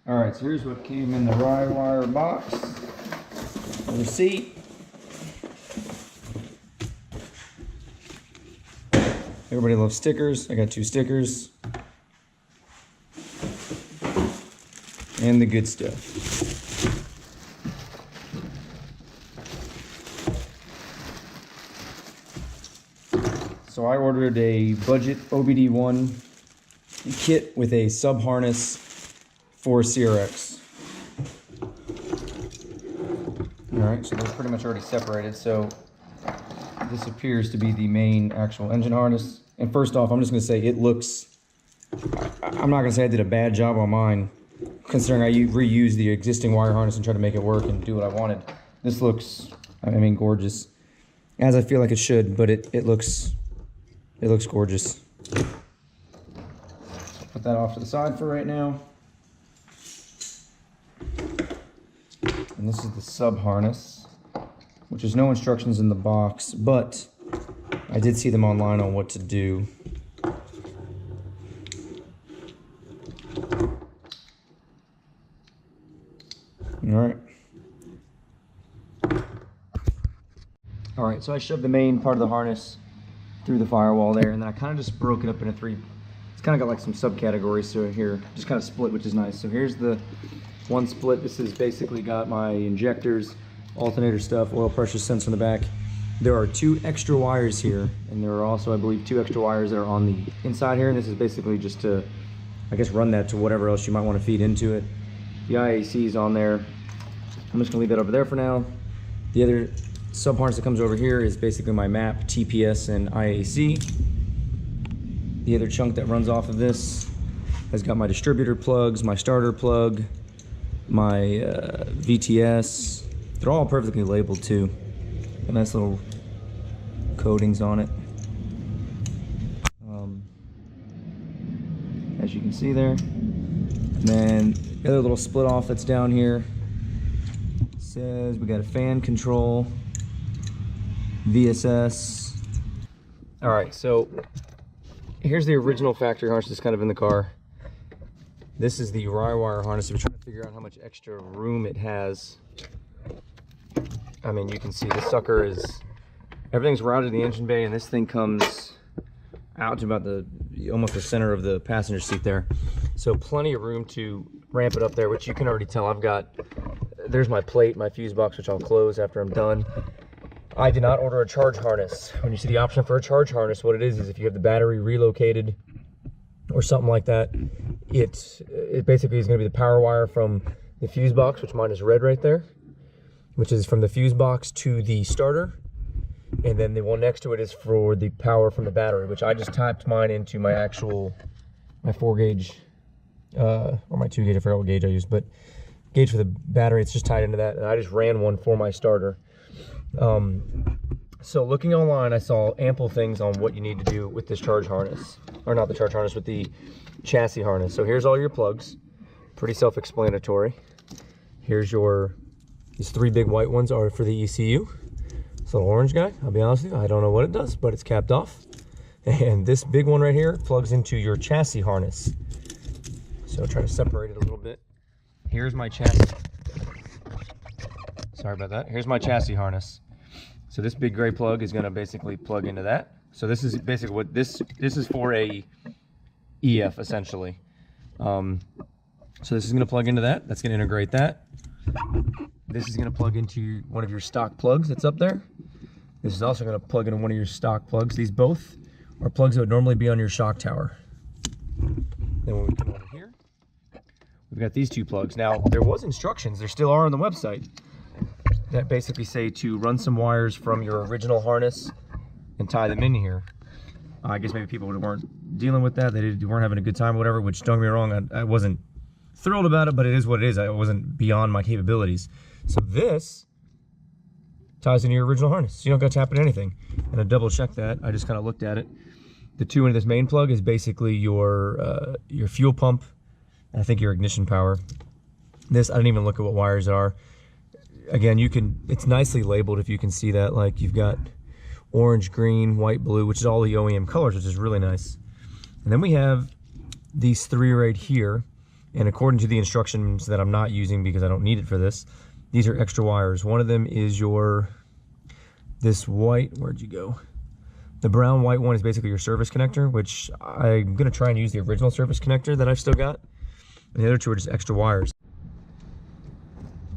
Alright, so here's what came in the Rywire box. The receipt. Everybody loves stickers. I got 2 stickers. And the good stuff. So I ordered a budget OBD1 kit with a sub harness for CRX. Alright, so they're pretty much already separated. So this appears to be the main actual engine harness. And first off, I'm just going to say it looks, I'm not going to say I did a bad job on mine, considering I reused the existing wire harness and tried to make it work and do what I wanted. This looks, I mean, gorgeous. As I feel like it should, but it looks gorgeous. Put that off to the side for right now. And this is the sub harness, which is no instructions in the box, but I did see them online on what to do. All right, so I shoved the main part of the harness through the firewall there, and then I kind of just broke it up into 3. It's kind of got like some subcategories, so here, just kind of split, which is nice. So here's the one split. This has basically got my injectors, alternator stuff, oil pressure sensor in the back. There are 2 extra wires here, and there are also, I believe, 2 extra wires that are on the inside here, and this is basically just to, I guess, run that to whatever else you might want to feed into it. The IAC is on there. I'm just gonna leave that over there for now. The other sub harness that comes over here is basically my map, TPS, and IAC. The other chunk that runs off of this has got my distributor plugs, my starter plug, my VTS. They're all perfectly labeled too. Got nice little coatings on it. As you can see there. And then the other little split off that's down here says we got a fan control, VSS. All right, so here's the original factory harness that's kind of in the car. This is the Rywire harness. We're trying to figure out how much extra room it has. I mean, you can see the sucker is, everything's routed in the engine bay, and this thing comes out to about almost the center of the passenger seat there. So plenty of room to ramp it up there, which you can already tell. I've got, there's my plate, my fuse box, which I'll close after I'm done. I did not order a charge harness. When you see the option for a charge harness, what it is if you have the battery relocated or something like that, it basically is going to be the power wire from the fuse box, which mine is red right there, which is from the fuse box to the starter, and then the one next to it is for the power from the battery, which I just typed mine into my actual, my 4 gauge, or my 2 gauge, I forgot what gauge I used, but gauge for the battery, it's just tied into that, and I just ran one for my starter. So looking online, I saw ample things on what you need to do with this charge harness, or not the charge harness, with the chassis harness. So here's all your plugs, pretty self-explanatory. Here's these 3 big white ones are for the ECU. This little orange guy, I'll be honest with you, I don't know what it does, but it's capped off. And this big one right here plugs into your chassis harness. So try to separate it a little bit. Here's my chassis. Sorry about that. Here's my chassis harness. So this big gray plug is going to basically plug into that. So this is basically what this is for, a EF essentially. So this is going to plug into that. That's going to integrate that. This is going to plug into one of your stock plugs that's up there. This is also going to plug into one of your stock plugs. These both are plugs that would normally be on your shock tower. Then when we come over here, we've got these 2 plugs. Now, there was instructions, there still are on the website, that basically say to run some wires from your original harness and tie them in here. I guess maybe people weren't dealing with that, they weren't having a good time or whatever, which, don't get me wrong, I wasn't thrilled about it, but it is what it is. It wasn't beyond my capabilities. So this ties into your original harness, so you don't got to tap into anything. And to double check that, I just kind of looked at it. The 2 into this main plug is basically your fuel pump, and I think your ignition power. This, I didn't even look at what wires are. Again, it's nicely labeled if you can see that. Like, you've got orange, green, white, blue, which is all the OEM colors, which is really nice. And then we have these 3 right here. And according to the instructions that I'm not using because I don't need it for this, these are extra wires. One of them is this white, where'd you go? The brown white one is basically your service connector, which I'm gonna try and use the original service connector that I've still got. And the other two are just extra wires.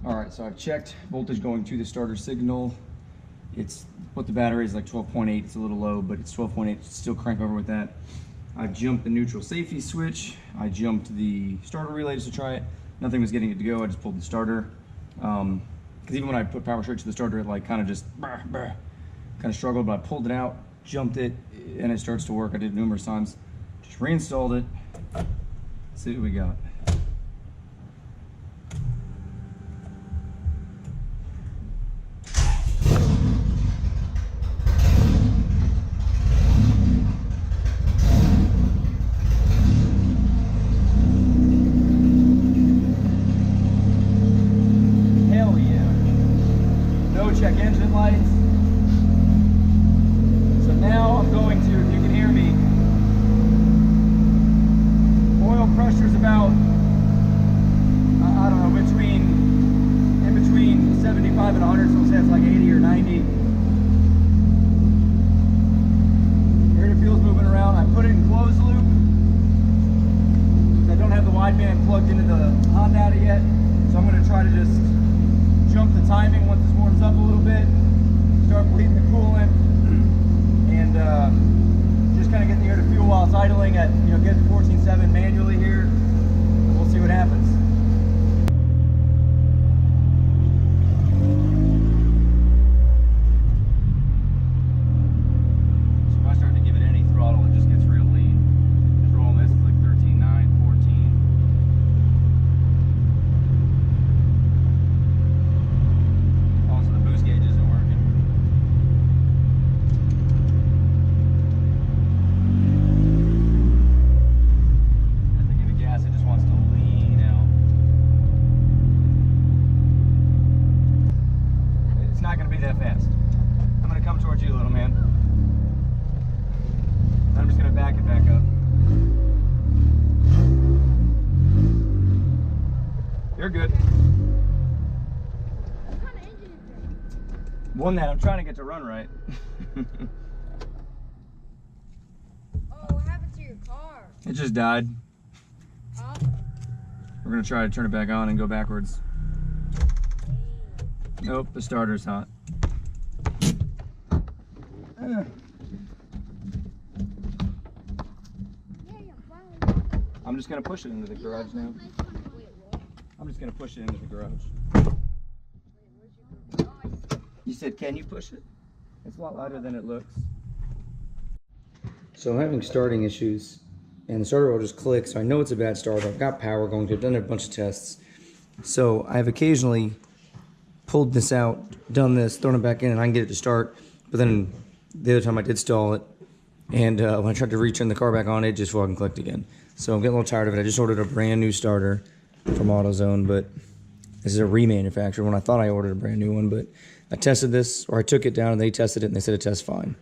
All right, so I've checked voltage going to the starter signal. It's what the battery is like 12.8. It's a little low, but it's 12.8. Still crank over with that. I jumped the neutral safety switch. I jumped the starter relay just to try it. Nothing was getting it to go. I just pulled the starter. Because even when I put power straight to the starter, it like kind of just kind of struggled. But I pulled it out, jumped it, and it starts to work. I did it numerous times. Just reinstalled it. Let's see what we got. Check engine lights. So now I'm going to, if you can hear me, oil pressure is about, I don't know, in between 75 and 100, so we'll say it's like 80 or 90. Air diffuel's moving around. I put it in closed loop. I don't have the wideband plugged into the hot data yet, so I'm going to try to just jump the timing once this warms up a little bit, start bleeding the coolant, and just kind of get the air to fuel while it's idling at, you know, get to 14.7 manually here, and we'll see what happens. So if I start to give it any throttle, it just gets real lean. Just rolling this, it's like 13.9, 14. You're good. What kind of engine is it? One that I'm trying to get to run right. Oh, what happened to your car? It just died. Oh. We're gonna try to turn it back on and go backwards. Nope, the starter's hot. I'm just gonna push it into the garage now. I'm just gonna push it into the garage. You said, can you push it? It's a lot lighter than it looks. So I'm having starting issues, and the starter will just click, so I know it's a bad starter. I've got power going to it, done a bunch of tests. So I've occasionally pulled this out, done this, thrown it back in, and I can get it to start. But then the other time I did stall it, and when I tried to return the car back on, it just fucking clicked again. So I'm getting a little tired of it. I just ordered a brand new starter from AutoZone, but this is a remanufactured one. I thought I ordered a brand new one, but I tested this, or I took it down and they tested it and they said it tests fine.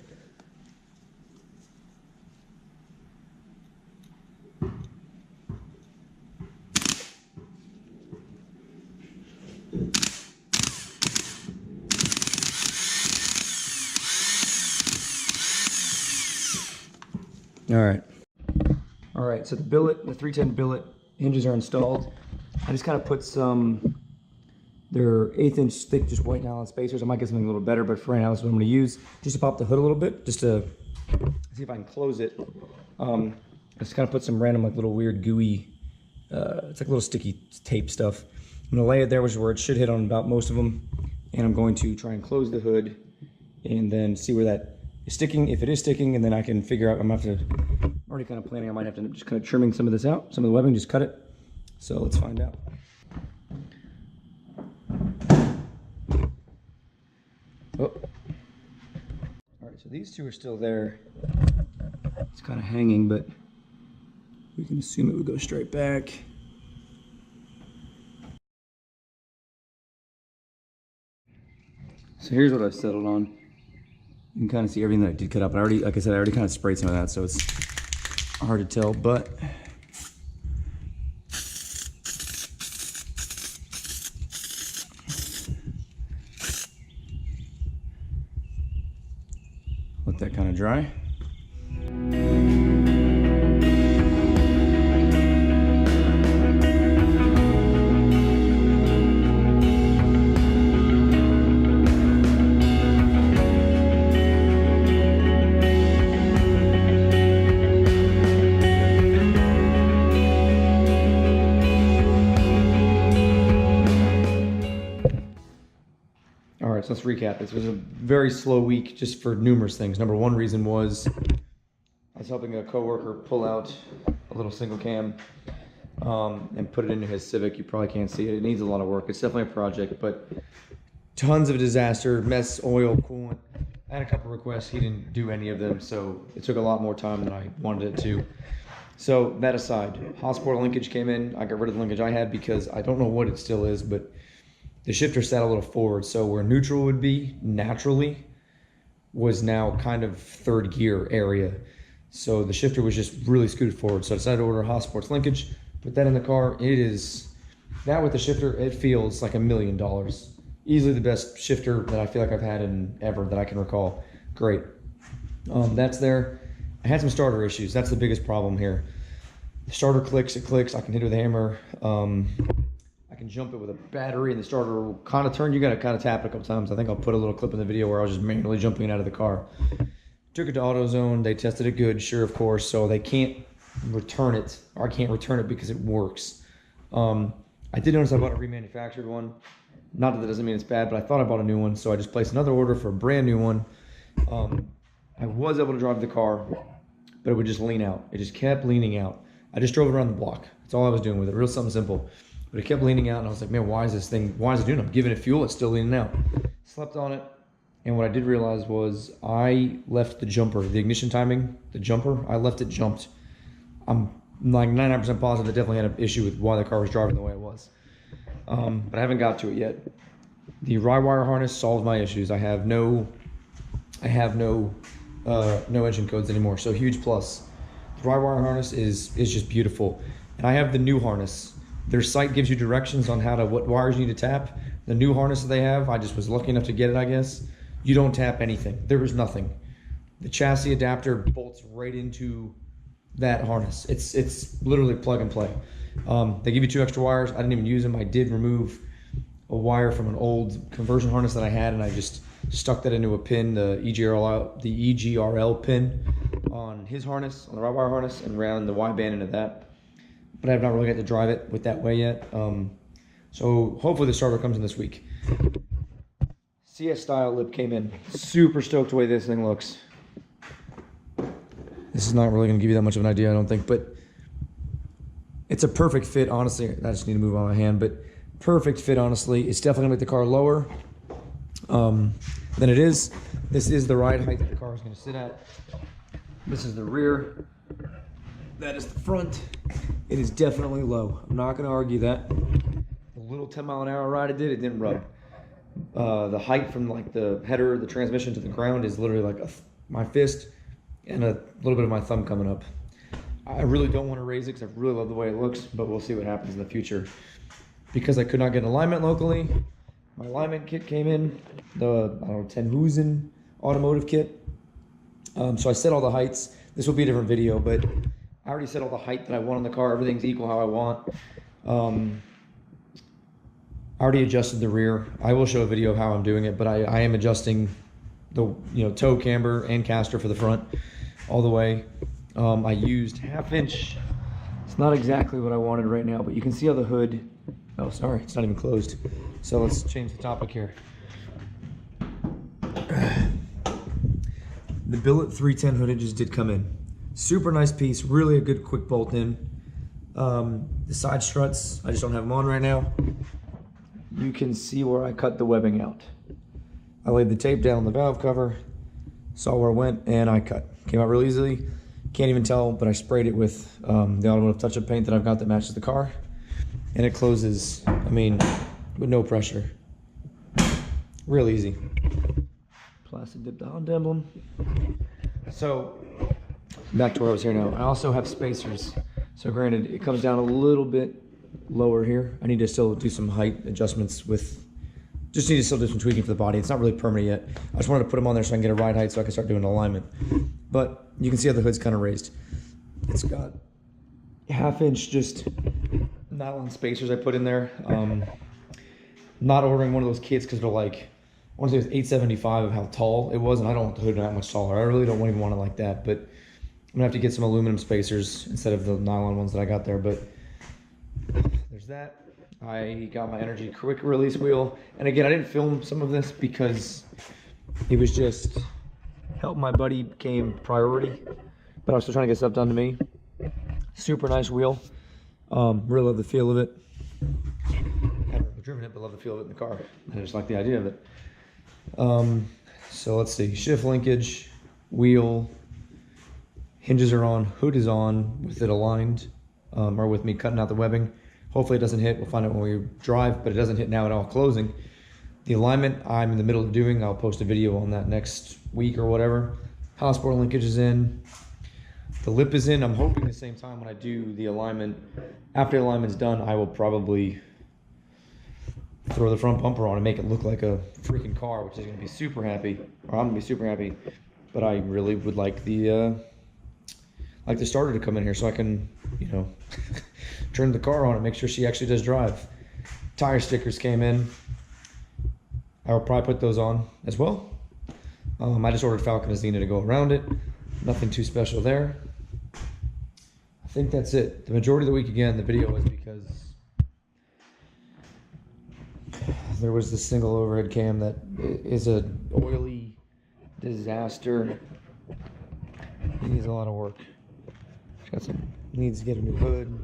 All right, so the billet, the 310 billet hinges are installed. I just kind of put some, they're 1/8 inch thick, just white nylon spacers. I might get something a little better, but for right now, that's what I'm gonna use. Just to pop the hood a little bit, just to see if I can close it. I just kind of put some random, like little weird gooey, it's like little sticky tape stuff. I'm gonna lay it there, which is where it should hit on about most of them. And I'm going to try and close the hood and then see where that is sticking, if it is sticking, and then I can figure out, I'm already kind of planning, I might have to just kind of trimming some of this out, some of the webbing, just cut it. So let's find out. Oh. All right, so these two are still there. It's kind of hanging, but we can assume it would go straight back. So here's what I've settled on. You can kind of see everything that I did cut up. I already, like I said, I already kind of sprayed some of that, so it's hard to tell, but let that kind of dry. All right, so let's recap. This was a very slow week just for numerous things. Number one reason was I was helping a coworker pull out a little single cam and put it into his Civic. You probably can't see it. It needs a lot of work. It's definitely a project, but tons of disaster, mess, oil, coolant. I had a couple requests. He didn't do any of them, so it took a lot more time than I wanted it to. So that aside, hospital linkage came in. I got rid of the linkage I had because I don't know what it still is, but the shifter sat a little forward, so where neutral would be naturally was now kind of third gear area. So the shifter was just really scooted forward. So I decided to order a Haas Sports linkage, put that in the car. It is, that with the shifter, it feels like $1 million. Easily the best shifter that I feel like I've had in ever that I can recall. Great. That's there. I had some starter issues. That's the biggest problem here. The starter clicks, it clicks. I can hit it with a hammer. I can jump it with a battery and the starter will kind of turn. You got to kind of tap it a couple times. I think I'll put a little clip in the video where I was just manually jumping it out of the car. Took it to AutoZone. They tested it good, sure, of course. So they can't return it, or I can't return it because it works. I did notice I bought a remanufactured one. Not that that doesn't mean it's bad, but I thought I bought a new one. So I just placed another order for a brand new one. I was able to drive the car, but it would just lean out. It just kept leaning out. I just drove it around the block. That's all I was doing with it. Real something simple. But it kept leaning out, and I was like, man, why is this thing, why is it doing it? I'm giving it fuel, it's still leaning out. Slept on it, and what I did realize was I left the jumper, the ignition timing, the jumper, I left it jumped. I'm like 99% positive it definitely had an issue with why the car was driving the way it was. But I haven't got to it yet. The Rywire harness solved my issues. I have no engine codes anymore, so huge plus. The Rywire harness is just beautiful. And I have the new harness. Their site gives you directions on what wires you need to tap. The new harness that they have, I just was lucky enough to get it, I guess. You don't tap anything. There is nothing. The chassis adapter bolts right into that harness. It's literally plug and play. They give you 2 extra wires. I didn't even use them. I did remove a wire from an old conversion harness that I had, and I just stuck that into a pin, the EGRL pin on his harness, on the Rywire harness, and ran the Y band into that. But I have not really got to drive it with that way yet. So hopefully the starter comes in this week. CS style lip came in. Super stoked the way this thing looks. This is not really going to give you that much of an idea, I don't think, but it's a perfect fit, honestly. I just need to move on my hand, but perfect fit, honestly. It's definitely going to make the car lower than it is. This is the ride height that the car is going to sit at. This is the rear. That is the front. It is definitely low. I'm not going to argue that. The little 10-mile-an-hour ride it did, it didn't rub. The height from like the header, the transmission to the ground is literally like my fist and a little bit of my thumb coming up. I really don't want to raise it because I really love the way it looks, but we'll see what happens in the future. Because I could not get an alignment locally, my alignment kit came in, the Tenhusen automotive kit. So I set all the heights. This will be a different video, but I already set all the height that I want on the car. Everything's equal how I want. I already adjusted the rear. I will show a video of how I'm doing it, but I am adjusting the toe camber and caster for the front all the way. I used 1/2 inch. It's not exactly what I wanted right now, but you can see how the hood, oh sorry, it's not even closed. So let's change the topic here. The Billet 310 hood hinges did come in. Super nice piece, really a good quick bolt in. The side struts, I just don't have them on right now. You can see where I cut the webbing out. I laid the tape down on the valve cover, saw where it went, and I cut. Came out real easily. Can't even tell, but I sprayed it with the automotive touch-up paint that I've got that matches the car. And it closes, I mean, with no pressure. Real easy. Plastic dip the Honda emblem. So, back to where I was here now. I also have spacers. So granted, it comes down a little bit lower here. I need to still do some height adjustments with Just need to still do some tweaking for the body. It's not really permanent yet. I just wanted to put them on there so I can get a ride height so I can start doing alignment. But you can see how the hood's kind of raised. It's got 1/2 inch just nylon spacers I put in there. Not ordering one of those kits because they're like, I want to say it was $875 of how tall it was, and I don't want the hood that much taller. I really don't even want it like that, but I'm gonna have to get some aluminum spacers instead of the nylon ones that I got there. But there's that. I got my Energy quick release wheel, and again, I didn't film some of this because it was just help my buddy became priority, but I was still trying to get stuff done to me. Super nice wheel. Really love the feel of it. Haven't driven it, but love the feel of it in the car. I just like the idea of it. So let's see, shift linkage, wheel, hinges are on, hood is on with it aligned, or with me cutting out the webbing. Hopefully it doesn't hit, we'll find out when we drive, but it doesn't hit now at all closing. The alignment I'm in the middle of doing, I'll post a video on that next week or whatever. Passport linkage is in. The lip is in. I'm hoping the same time when I do the alignment, after the alignment's done, I will probably throw the front bumper on and make it look like a freaking car, which is gonna be super happy, or I'm gonna be super happy. But I really would like the starter to come in here so I can, you know, turn the car on and make sure she actually does drive. Tire stickers came in. I will probably put those on as well. I just ordered Falcon Azena to go around it. Nothing too special there. I think that's it. The majority of the week, again, the video was because there was this single overhead cam that is a oily disaster. It needs a lot of work. Needs to get a new hood.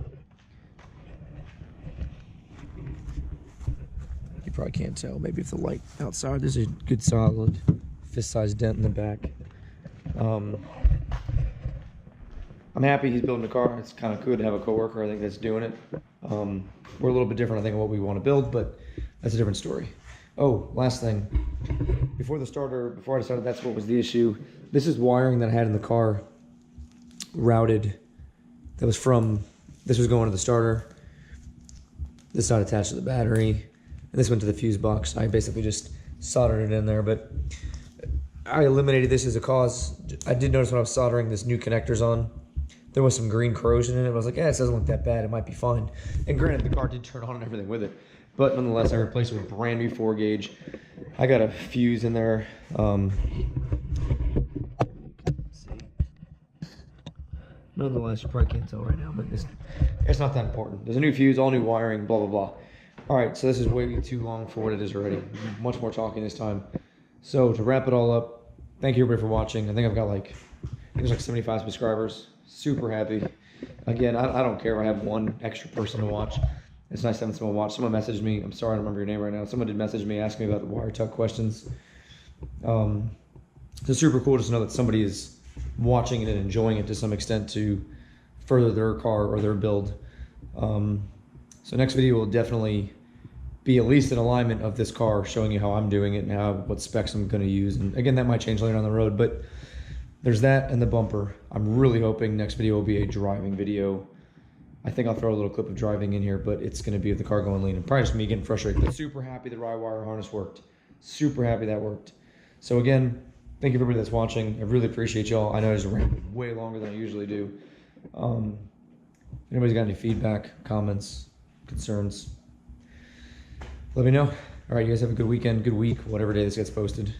You probably can't tell. Maybe if the light outside, there's a good solid fist-sized dent in the back. I'm happy he's building a car. It's kind of good to have a coworker, I think, that's doing it. We're a little bit different, I think, of what we want to build, but that's a different story. Oh, last thing. Before I decided that's what was the issue. This is wiring that I had in the car routed. That was from, this was going to the starter. This side attached to the battery. And this went to the fuse box. I basically just soldered it in there, but I eliminated this as a cause. I did notice when I was soldering this new connectors on, there was some green corrosion in it. I was like, yeah, it doesn't look that bad. It might be fine. And granted, the car did turn on and everything with it. But nonetheless, I replaced it with a brand new 4 gauge. I got a fuse in there. Nonetheless, you probably can't tell right now, but it's not that important. There's a new fuse, all new wiring, blah, blah, blah. All right, so this is way too long for what it is already. Much more talking this time. So to wrap it all up, thank you everybody for watching. I think I've got like, there's like 75 subscribers. Super happy. Again, I don't care if I have one extra person to watch. It's nice having someone watch. Someone messaged me. I'm sorry I don't remember your name right now. Someone did message me, asking me about the wire tuck questions. It's super cool just to know that somebody is watching it and enjoying it to some extent to further their car or their build. So next video will definitely be at least an alignment of this car, showing you how I'm doing it and what specs I'm going to use. And again, that might change later on the road, but there's that and the bumper. I'm really hoping next video will be a driving video. I think I'll throw a little clip of driving in here, but it's going to be of the car going lean and probably just me getting frustrated. But super happy the Rywire harness worked. Super happy that worked. So again, thank you everybody that's watching. I really appreciate y'all. I know I just ran way longer than I usually do. If anybody's got any feedback, comments, concerns, let me know. All right, you guys have a good weekend, good week, whatever day this gets posted.